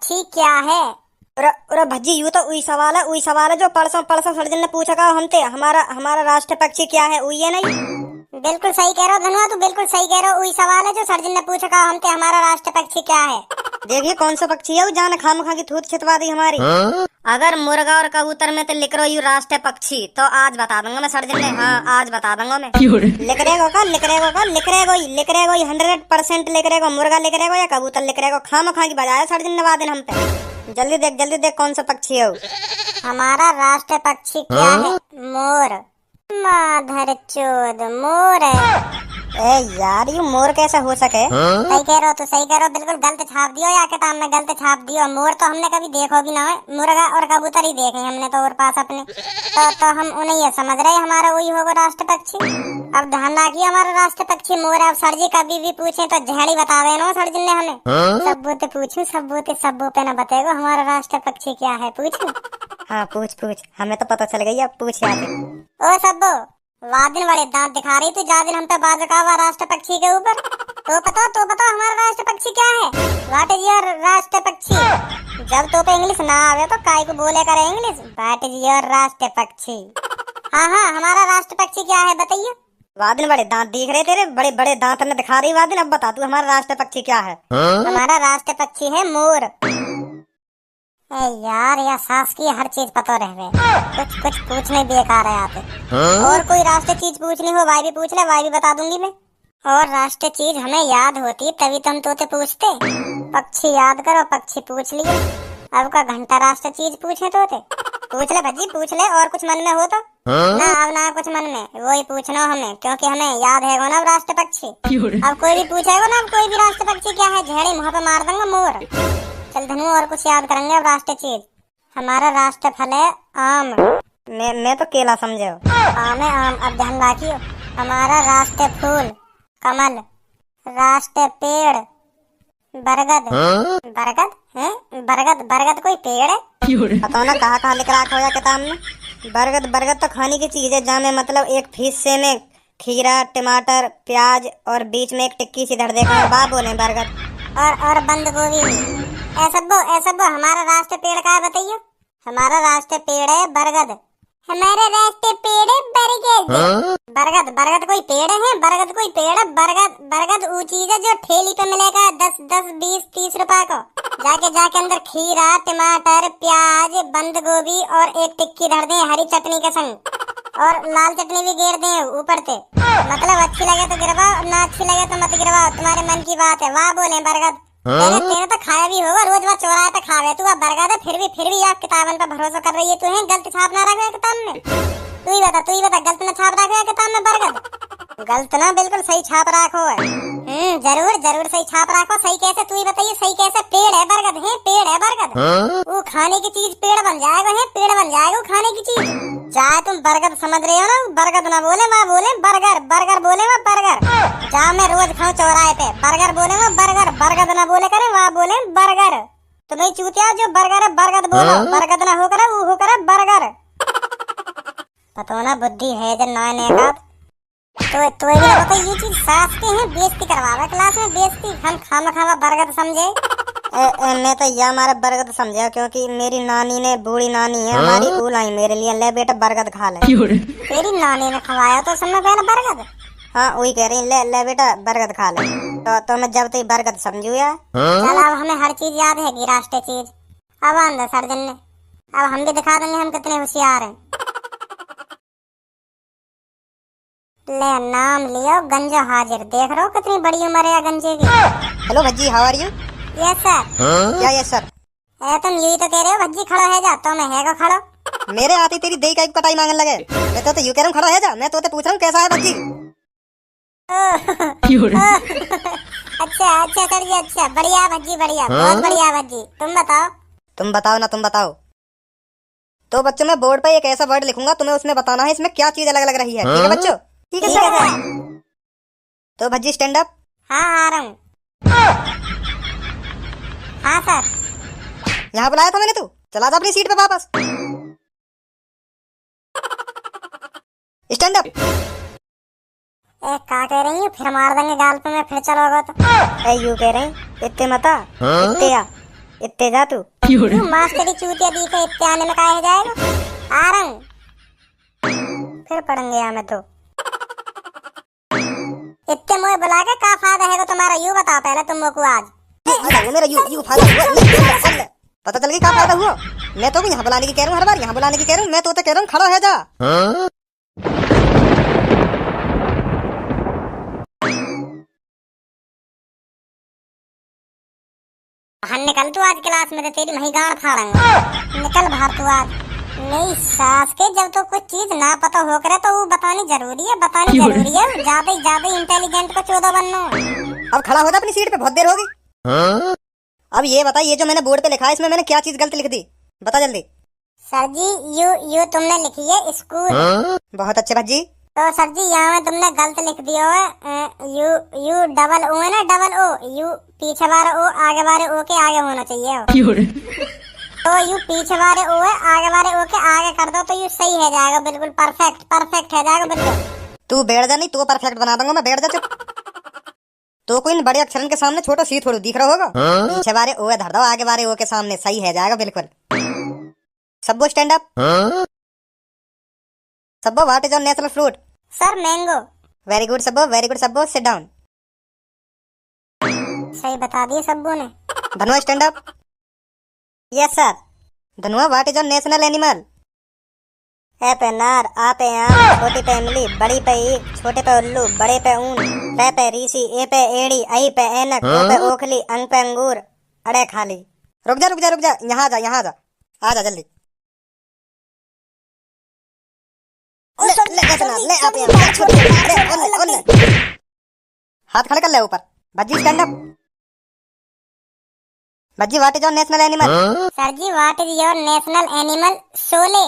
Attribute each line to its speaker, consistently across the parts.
Speaker 1: पक्षी क्या है?
Speaker 2: अरे भज्जी, यू तो उई सवाल है जो परसों परसों सर्जन ने पूछा का हमते। हमारा हमारा राष्ट्र पक्षी क्या है, उई है नहीं?
Speaker 1: बिल्कुल सही कह रहे हो धनुआ, तू बिल्कुल सही कह रहे हो। वही सवाल है जो सर्जन ने पूछा का हमसे, हमारा राष्ट्र पक्षी क्या है?
Speaker 2: देखिए कौन सा पक्षी है वो, जान खाम खा की थूत छितवा दी हमारी। अगर मुर्गा और कबूतर में तो लिख रहा यू राष्ट्र पक्षी, तो आज बता दूंगा मैं सर्जन ने। हाँ आज बता दूंगा मैं। लिख रहेगा का, लिख रहेगा का, लिख रहेगा 100% लिख रहेगा। मुर्गा लिख रहेगा या कबूतर लिख रहेगा, खाम खा की बजाया सर्जन ने वादन हम पे। जल्दी देख कौन सा पक्षी है वो।
Speaker 1: हमारा राष्ट्र पक्षी क्या है? मोर। माधर चोद, मोर है।
Speaker 2: ए यार, ये मोर कैसा हो सके?
Speaker 1: सही कह रहे हो, तो सही कह रहे हो। बिल्कुल गलत छाप दियो या किताब में गलत छाप दियो। मोर तो हमने कभी देखो भी ना है, मुर्गा और कबूतर ही देखे हमने तो और पास अपने। तो हम उन्हें ये समझ रहे हमारा वही होगा राष्ट्र पक्षी। अब ध्यान रखिए, हमारा राष्ट्र पक्षी मोर है। अब सर जी कभी भी पूछे तो झेड़ी बता देना सर जी ने हमें। सब्बू ते पूछू, सब्बू पे न बताएगा हमारा राष्ट्र पक्षी क्या है। पूछू?
Speaker 2: हाँ पूछ, हमें तो पता चल गई। अब पूछ यार।
Speaker 1: ओ सब्बू, वादिन बड़े दांत दिखा रही तू जादिन हम पे बाज रखा हुआ राष्ट्र पक्षी के ऊपर। तो बताओ हमारा राष्ट्र पक्षी क्या है? व्हाट इज योर राष्ट्र पक्षी? जब तो पे इंग्लिश ना आवे तो काय को बोले करे इंग्लिश। व्हाट इज योर राष्ट्र पक्षी? हाँ हमारा राष्ट्र पक्षी क्या है बताइए।
Speaker 2: वादिन बड़े दांत दिख रहे तेरे, बड़े बड़े दांत ने दिखा रही वादिन। अब बता तू हमारा राष्ट्र पक्षी क्या है?
Speaker 1: हमारा राष्ट्र पक्षी है मोर। यार या सास की हर चीज पता रह गए, कुछ पूछने बेकार है आते। और कोई राष्ट्र चीज पूछनी हो वाई भी पूछ ले, वाई भी बता दूंगी मैं। और राष्ट्र चीज हमें याद होती तभी तो हम तोते पूछते। पक्षी याद करो, पक्षी पूछ लिए। अब का घंटा राष्ट्र चीज पूछे तोते। पूछ ले भज्जी पूछ ले, और कुछ मन में हो तो। ना अब ना कुछ मन में, वही पूछना हमें, क्योंकि हमें याद है ना राष्ट्र पक्षी। अब कोई भी पूछेगा ना, कोई भी राष्ट्र पक्षी क्या है, झेड़े मुँह पे मार दूंगा मोर। चल धनु, और कुछ याद करेंगे। अब राष्ट्र चीज, हमारा राष्ट्र फल है आम।
Speaker 2: मैं तो केला समझे।
Speaker 1: आम है आम। अब ध्यान रखियो, हमारा राष्ट्र फूल कमल। राष्ट्र पेड़ बरगद। बरगद है? बरगद कोई पेड़ है?
Speaker 2: बताओ ना कहाँ लिख रखा हो किताब में। बरगद तो खाने की चीज है, जहाँ मतलब एक हिस्से में खीरा, टमाटर, प्याज और बीच में एक टिक्की सी धर देखा बाप बोले बरगद।
Speaker 1: और बंद गोभी। ऐसा वो हमारा राष्ट्र पेड़ का है बताइए। हमारा राष्ट्र पेड़ है बरगद। हमारा राष्ट्र पेड़ है बरगद। बरगद कोई पेड़ है? बरगद कोई पेड़ है? बरगद वो चीज है जो ठेली पे मिलेगा 10, 20, 30 रुपए को। जाके अंदर खीरा, टमाटर, प्याज, बंद गोभी और एक टिक्की धर दे हरी चटनी के संग, और लाल चटनी भी गिर दे ऊपर से। मतलब अच्छी लगे तो गिरवाओ, ना अच्छी लगे तो मत गिरवाओ, तुम्हारे मन की बात है। वाह बोले बरगद। तेरे तो खाया भी होगा, रोज चौराहे पे खावे तू। अब बरगद है, फिर भी आप किताबन पर भरोसा कर रही है। तू है गलत छाप ना रखा किताब में। तू ही बता गलत ना छाप रखा है किताब में बरगद? गलत ना, बिल्कुल सही छाप रखो है। जरूर सही छाप रखो। सही कैसे? तू ही बताइए सही कैसे? पेड़ है बरगद है, पेड़ है बरगद। वो खाने की चीज पेड़ बन जाएगा है, पेड़ बन जाएगा खाने की चीज। चाहे तुम बरगद समझ रहे हो ना, बरगद ना बोले वहाँ बोले बर्गर बोले वहाँ बर्गर। जहाँ मैं रोज खाऊं चौराहे पे, बर्गर बोले वहाँ बरगद ना बोले करे वहाँ बोले बर्गर। तो भाई चूतिया, जो बर्गर है बरगद बोलो, बरगद ना हो करे वो हो करे बर्गर। पता ना बुद्धि है जब नए का। तो ये बता, ये चीज सास के हैं, बेइज्जती करवावा क्लास में, बेइज्जती। हम खावा बरगद समझे।
Speaker 2: मैं तो यह हमारा बरगद समझा, क्योंकि मेरी नानी ने, बूढ़ी नानी है हमारी, वो लाई मेरे लिए, ले बेटा बरगद खा ले।
Speaker 1: तेरी नानी ने खवाया तो समय पहले बरगद?
Speaker 2: हाँ वही कह रही, ले बेटा बरगद खा ले। तो मैं जब तक बरगद समझू यार।
Speaker 1: चल अब हमें हर चीज याद है, राष्ट्र चीज। अब आंदा सर्जन ने, अब हम भी दिखा देंगे हम कितने होशियार हैं। ले नाम लियो गंजा हाजिर। देख रहे हो कितनी बड़ी उम्र है गंजे की।
Speaker 2: Hello Bhajji, how are you?
Speaker 1: Yes sir.
Speaker 2: क्या यस सर?
Speaker 1: तुम यही तो कह रहे हो भज्जी खड़ो है जा, तो मैं है को खड़ो।
Speaker 2: मेरे आती तेरी देई का एक पटाई मांगने लगे। मैं तो यू कह रहा हूँ खड़ा है जा, मैं तो पूछ रहा हूँ कैसा है भज्जी।
Speaker 1: अच्छा सर जी, अच्छा बढ़िया भज्जी, बढ़िया, बहुत बढ़िया भज्जी। तुम बताओ।
Speaker 2: तो बच्चों मैं बोर्ड पे एक ऐसा वर्ड लिखूंगा, तुम्हें उसमें बताना है इसमें क्या चीज अलग अलग रही है। ठीक है बच्चों?
Speaker 1: ठीक है सर।
Speaker 2: तो भज्जी स्टैंड अप।
Speaker 1: हाँ आ रहा हूँ। हाँ सर।
Speaker 2: यहाँ बुलाया था मैंने, तू चला जा अपनी सीट पे वापस। Stand up.
Speaker 1: क्या कह रही है? फिर मार देंगे गाल पे में, फिर चलोगा तो।
Speaker 2: यू कह रहे हैं इतने मता इतने इतने जा तू।
Speaker 1: तू मास्टरी चूतिया दी के इतने आने में काहे जाएगा? आरंग फिर पढ़ेंगे यहाँ में तो। इतने मोए बुला के का फायदा है तुम्हारा, यू बताओ पहले तुम को आज।
Speaker 2: मेरा यू फायदा हुआ, पता चल गई क्या फायदा हुआ। मैं तो यहाँ बुलाने की कह रहा हूँ, हर बार यहाँ बुलाने की कह रहा हूँ। मैं तो कह रहा हूँ खड़ा है जा।
Speaker 1: हाँ निकल तू आज क्लास में, तो तेरी मही गाड़ फाड़ूंगा। निकल बाहर तू आज। नहीं सास के जब तो कुछ चीज ना पता हो करे तो वो बतानी जरूरी है, बतानी जरूरी है। ज्यादा इंटेलिजेंट को 14 बनना।
Speaker 2: अब खड़ा हो जा अपनी सीट पे, बहुत देर होगी। अब ये बता, ये जो मैंने बोर्ड पे लिखा है इसमें मैंने क्या चीज गलत लिख दी, बता जल्दी।
Speaker 1: सर जी यू तुमने लिखी है स्कूल।
Speaker 2: बहुत अच्छे भज्जी।
Speaker 1: तो सर जी यहाँ में तुमने गलत लिख दिया है। यू डबल ओ है ना, डबल ओ। यू पीछे वाले ओ आगे वाले ओ के आगे होना चाहिए। तो यू पीछे वाले ओ है, आगे वाले ओ के आगे कर दो तो यू सही है जाएगा, बिल्कुल परफेक्ट है जाएगा बिल्कुल।
Speaker 2: तू बैठ जा, नहीं तो परफेक्ट बना दूंगा मैं, बैठ जा चुप। तो कोई बड़े अक्षरन के सामने छोटा सी थोड़ा दिख रहा होगा। पीछे वाले ओ है धर दो, आगे वाले ओ के सामने, सही है जाएगा बिल्कुल। Sabbo stand up. Sabbo what is your national fruit?
Speaker 1: Sir mango.
Speaker 2: Very good Sabbo, very good Sabbo, sit down.
Speaker 1: सही बता दिए सब्बो ने।
Speaker 2: Dhanua stand up. Yes sir. Dhanua what is your national animal? ए पे नार, आ पे आम, छोटी पे इमली, बड़ी पे ईख, छोटे पे उल्लू, बड़े पे ऊन, पे रीसी, ए पे एड़ी, आई पे ऐनक, ओ पे ओखली, अंग पे अंगूर, अड़े खाली। रुक जा, यहाँ जा, आ जा जल्दी। हाथ खड़े कर ले ऊपर। Bhajji stand up. Bhajji what is your national animal?
Speaker 1: Sir ji what is your national animal? Sholay.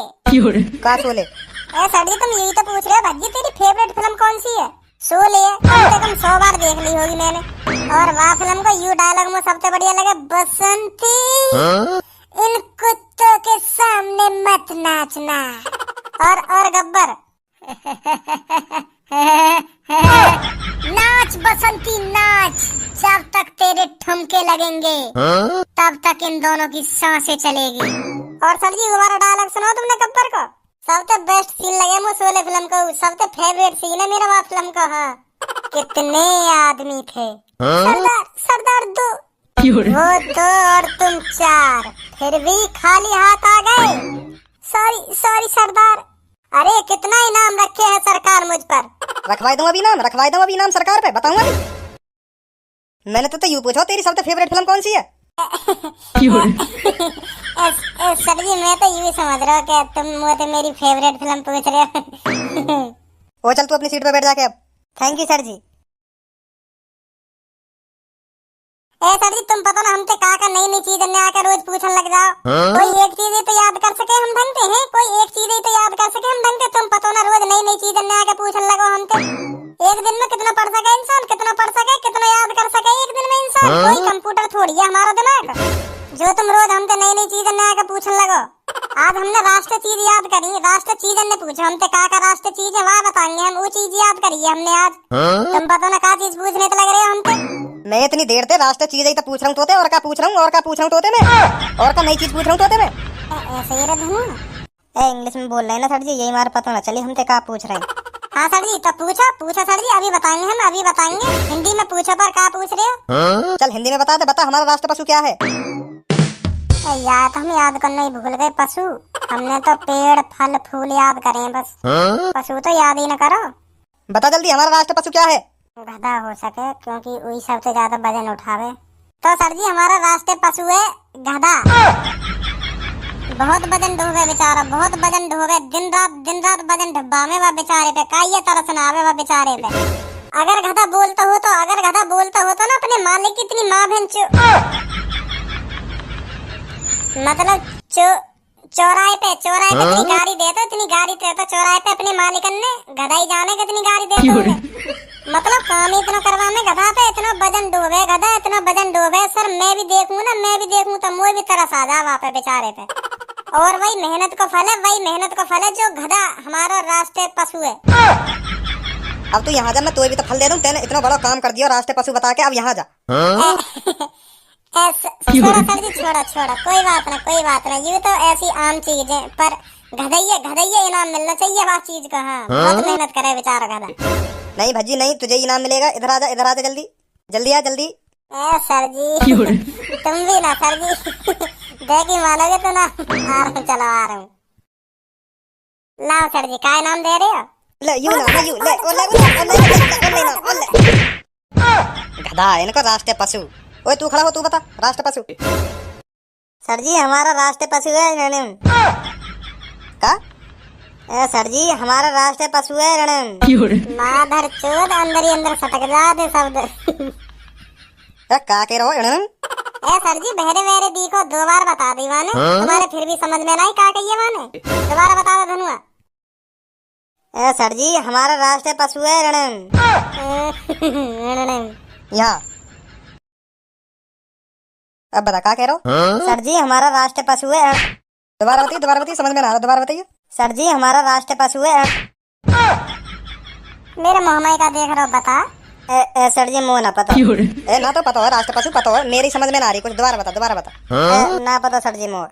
Speaker 2: का शोले?
Speaker 1: ए सर जी तुम यही तो पूछ रहे हो। भज्जी तेरी फेवरेट फिल्म कौन सी है? शोले। कम से कम 100 बार देख ली होगी मैंने। और वह फिल्म का यू डायलॉग मुझे सबसे बढ़िया लगा, बसंती इन कुत्तों के सामने मत नाचना। और गब्बर नाच बसंती नाच, जब तक तेरे ठुमके लगेंगे तब तक इन दोनों की सांसें चलेगी। और सर जी हमारा डायलॉग सुनाओ तुमने गब्बर को। सबसे बेस्ट सीन लगे मुझे शोले फिल्म को, सबसे फेवरेट सीन है मेरा वह फिल्म का। हाँ कितने आदमी थे सरदार 2, वो 2 और तुम 4, फिर भी खाली हाथ आ गए। सॉरी सरदार। अरे कितना इनाम रखे है सरकार मुझ पर।
Speaker 2: रखवाई दूं अभी नाम सरकार पे, बताऊंगा अभी। मैंने तो यूँ पूछा तेरी सबसे फेवरेट फिल्म कौन सी है?
Speaker 1: सर जी मैं तो यूँ समझ रहा हूँ कि तुम मुझे मेरी फेवरेट फिल्म पूछ रहे हो।
Speaker 2: ओ चल तू अपनी सीट पे बैठ जाके अब। Thank you sir ji.
Speaker 1: ए सर जी तुम पता ना हमसे का नई चीज आके रोज पूछने लग जाओ। कोई एक चीज ही तो याद कर सके हम ढंग से, कोई एक चीज ही तो याद कर सके हम ढंग से। तुम पता ना रोज नई चीज आके पूछने लगो हमसे। एक दिन में कितना पढ़ सके इंसान, कितना याद कर सके एक दिन में इंसान। कोई कंप्यूटर थोड़ी है हमारा दिमाग, जो तुम रोज हमसे नई चीज आके पूछने लगो। आज हमने राष्ट्रीय चीज याद करी, राष्ट्रीय चीज ने पूछा हमसे का राष्ट्रीय चीज है, वहाँ बताएंगे हम। वो चीज याद करी है हमने आज। तुम पता ना का चीज पूछने तो लग रहे हो हमसे।
Speaker 2: मैं इतनी देर से राष्ट्रीय चीज ही तो पूछ रहा हूँ तोते, और का पूछ रहा हूँ तोते में, और का नई चीज पूछ रहा हूँ तोते में।
Speaker 1: ऐसे ही रहे
Speaker 2: इंग्लिश में बोल रहे हैं ना सर जी, यही हमारा पता ना चली हमसे का पूछ रहे हैं।
Speaker 1: हाँ सर जी तो पूछा सर जी, अभी बताएंगे हम, अभी बताएंगे। हिंदी में पूछो पर का पूछ रहे हो?
Speaker 2: चल हिंदी में बता हमारा राष्ट्र पशु क्या है?
Speaker 1: याद हम याद करना ही भूल गए। पशु हमने तो पेड़ फल फूल याद करे हैं बस। पशु तो याद ही न करो।
Speaker 2: बता जल्दी हमारा राष्ट्र पशु क्या है?
Speaker 1: गधा हो सके, क्योंकि वही सबसे ज्यादा वजन उठावे। तो सर जी हमारा राष्ट्रीय पशु है गधा। बहुत वजन ढोवे बेचारा, बहुत वजन ढोवे। दिन रात वजन ढब्बा में वह बेचारे पे काई तरस ना आवे वह बेचारे पे। अगर गधा बोलता हो तो ना अपने मालिक की इतनी माँ बहन मतलब चौराहे पे इतनी गाड़ी देता चौराहे पे अपने मालिकन ने गधा ही जाने कितनी गाड़ी देता। मतलब काम ही इतना करवा में गधा पे इतना वजन डूबे। सर मैं भी देखूं तो मुझे भी तरस आ जा वहाँ पे बेचारे पे। और वही मेहनत का फल है जो गधा हमारा राष्ट्रीय पशु है।
Speaker 2: अब तू यहाँ जा, मैं तो भी तो फल दे दूं। तेने इतना बड़ा काम कर दिया राष्ट्रीय पशु बता के, अब यहाँ जा।
Speaker 1: छोड़ो सर जी, छोड़ो छोड़ो, कोई बात ना, कोई बात ना। ये तो ऐसी आम चीज है, पर गधैया गधैया इनाम मिलना चाहिए बात चीज का। हाँ, बहुत मेहनत करे बेचारा गधा।
Speaker 2: नहीं भज्जी नहीं, तुझे इनाम मिलेगा। इधर आजा, इधर आजा, जल्दी जल्दी आ, जल्दी।
Speaker 1: सर जी तुम भी ना सर जी देखी मानोगे तो ना। आ रहा हूँ, चलो आ रहा हूँ। लाओ सर जी, क्या इनाम दे रहे हो?
Speaker 2: ले यू ना, यू ले, ओ ले, ओ ले, ओ ले। गधा है इनको राष्ट्रीय पशु। ओए तू खड़ा हो, तू बता राष्ट्रीय पशु। सर जी हमारा राष्ट्रीय पशु है रणम। का? सर जी हमारा राष्ट्रीय पशु है रणम।
Speaker 1: माधर चोद, अंदर ही अंदर सटक जाते शब्द।
Speaker 2: का कह रहे हो रणम?
Speaker 1: सर जी बहरे बहरे दी को 2 बार बता दी माने, तुम्हारे फिर भी समझ में नहीं का कहिए माने। दोबारा बता दो धनुआ। सर जी हमारा राष्ट्रीय पशु है रणम। यहाँ अब बता का कह रहे हो? सर जी हमारा राष्ट्रीय पशु है। दोबारा बताइए, समझ में ना आ रहा, दोबारा बताइए। सर जी हमारा राष्ट्रीय पशु है। मेरे मोहमाई का देख रहे हो, बता।
Speaker 2: सर जी मुँह ना पता। ना तो पता हो, राष्ट्रीय पशु पता हो, मेरी समझ में ना आ रही, कुछ दोबारा बता, दोबारा बता। ना पता सर जी मुँह।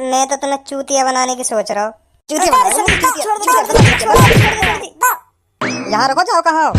Speaker 2: मैं तो तुम्हें चूतिया बनाने की सोच रहा हूँ। चूतिया यहाँ रखो, जाओ कहाँ हो?